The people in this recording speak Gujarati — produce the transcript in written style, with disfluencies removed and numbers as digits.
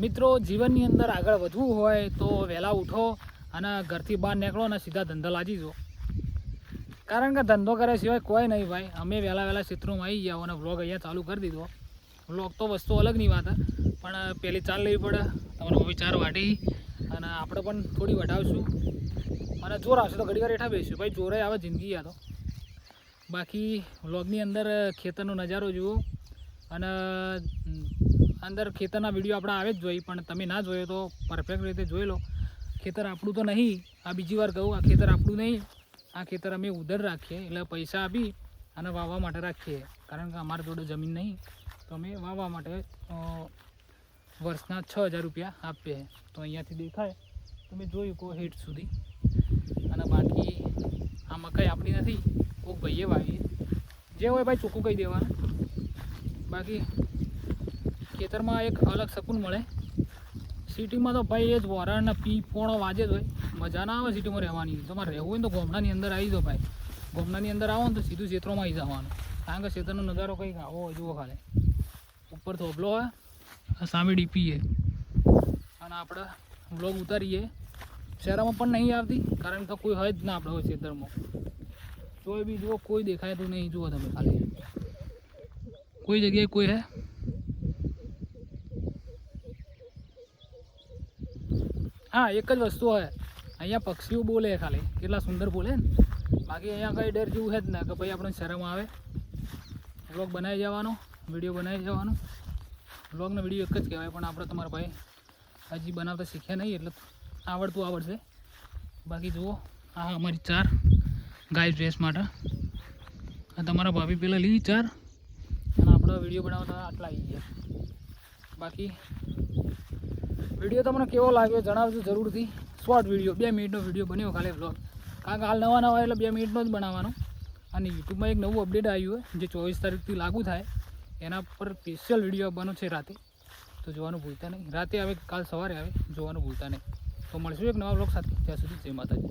મિત્રો જીવનની અંદર આગળ વધવું હોય તો વહેલા ઉઠો અને ઘરથી બહાર નીકળો અને સીધા ધંધા લાગી જાઓ. કારણ કે ધંધો કર્યા સિવાય કોઈ નહીં ભાઈ. અમે વહેલા ક્ષેત્રોમાં આવી ગયા અને વ્લોગ અહીંયા ચાલુ કરી દીધો. વ્લોગ તો વસ્તુ અલગની વાત પણ પહેલી ચાલ લેવી પડે. તમારો વિચાર વાટી અને આપણે પણ થોડી વટાવશું અને જોર આવશે તો ઘડી વાર હેઠા બેસીશું ભાઈ. જોરે આવે જિંદગી આ તો. બાકી વ્લોગની અંદર ખેતરનો નજારો જુઓ અને અંદર ખેતરના વિડીયો આપણે આવે જ જોઈએ, પણ તમે ના જોયો તો પરફેક્ટ રીતે જોઈ લો. ખેતર આપણું તો નહીં, આ બીજી વાર કહું, આ ખેતર આપણું નહીં. આ ખેતર અમે ઉધર રાખીએ, એટલે પૈસા આપી અને વાવવા માટે રાખીએ. કારણ કે અમારા જોડે જમીન નહીં, તો અમે વાવવા માટે વર્ષના 6,000 રૂપિયા આપીએ. તો અહીંયાથી દેખાય તમે જોયું કહો હેઠ સુધી. અને બાકી આ મકાઈ આપણી નથી, કોઈક ભાઈએ વાવીએ. જે હોય ભાઈ ચોખ્ખું કહી દેવાનું. બાકી ખેતરમાં એક અલગ શકૂન મળે. સિટીમાં તો ભાઈ એ જ વરાળના પોણો વાજે જ હોય. મજા ના આવે સિટીમાં રહેવાની. તમારે રહેવું હોય ને તો ગામડાની અંદર આવી જાઓ ભાઈ. ગામડાની અંદર આવો ને તો સીધું ક્ષેત્રોમાં આવી જવાનું. કારણ કે ક્ષેત્રનો નજારો કંઈક આવો જુઓ ખાલી. ઉપર થોભલો હોય, સામે ડીપી છે અને આપણે વ્લોગ ઉતારીએ. શહેરમાં પણ નહીં આવતી કારણ કે કોઈ હોય જ ના આપણે ક્ષેત્રમાં. તોય બી જુઓ કોઈ દેખાય તો નહીં. જુઓ તમે ખાલી કોઈ જગ્યાએ કોઈ હે. હા, એક જ વસ્તુ હોય અહીંયા પક્ષીઓ બોલે ખાલી, કેટલા સુંદર બોલે ને. બાકી અહીંયા કંઈ ડર જેવું છે જ ના કે ભાઈ આપણે શરમ આવે. વ્લોગ બનાવી જવાનો, વિડીયો બનાવી જવાનો. વ્લોગનો વિડીયો એક જ કહેવાય, પણ આપણે તમારા ભાઈ હજી બનાવતા શીખ્યા નહીં એટલે આવડશે. બાકી જુઓ આ અમારી 4 ગાય ડ્રેસ માટે. આ તમારા ભાભી પહેલાં લીધી 4 અને આપણે વિડીયો બનાવતા આટલા આવી ગયા. બાકી વિડીયો તમને કેવો લાગ્યો જણાવજો જરૂરથી. શોર્ટ વિડીયો 2 મિનિટનો વિડીયો બન્યો ખાલી વ્લોગ. કારણ કે હાલ નવા એટલે 2 મિનિટનો જ બનાવવાનો. અને યુટ્યુબમાં એક નવું અપડેટ આવ્યું હોય જે 24 તારીખથી લાગુ થાય. એના પર સ્પેશિયલ વિડીયો આવવાનો છે રાતે, તો જોવાનું ભૂલતા નહીં. રાતે આવે કાલ સવારે આવે, જોવાનું ભૂલતા નહીં. તો મળશું એક નવા વ્લોગ સાથે. ત્યાં સુધી જય માતાજી.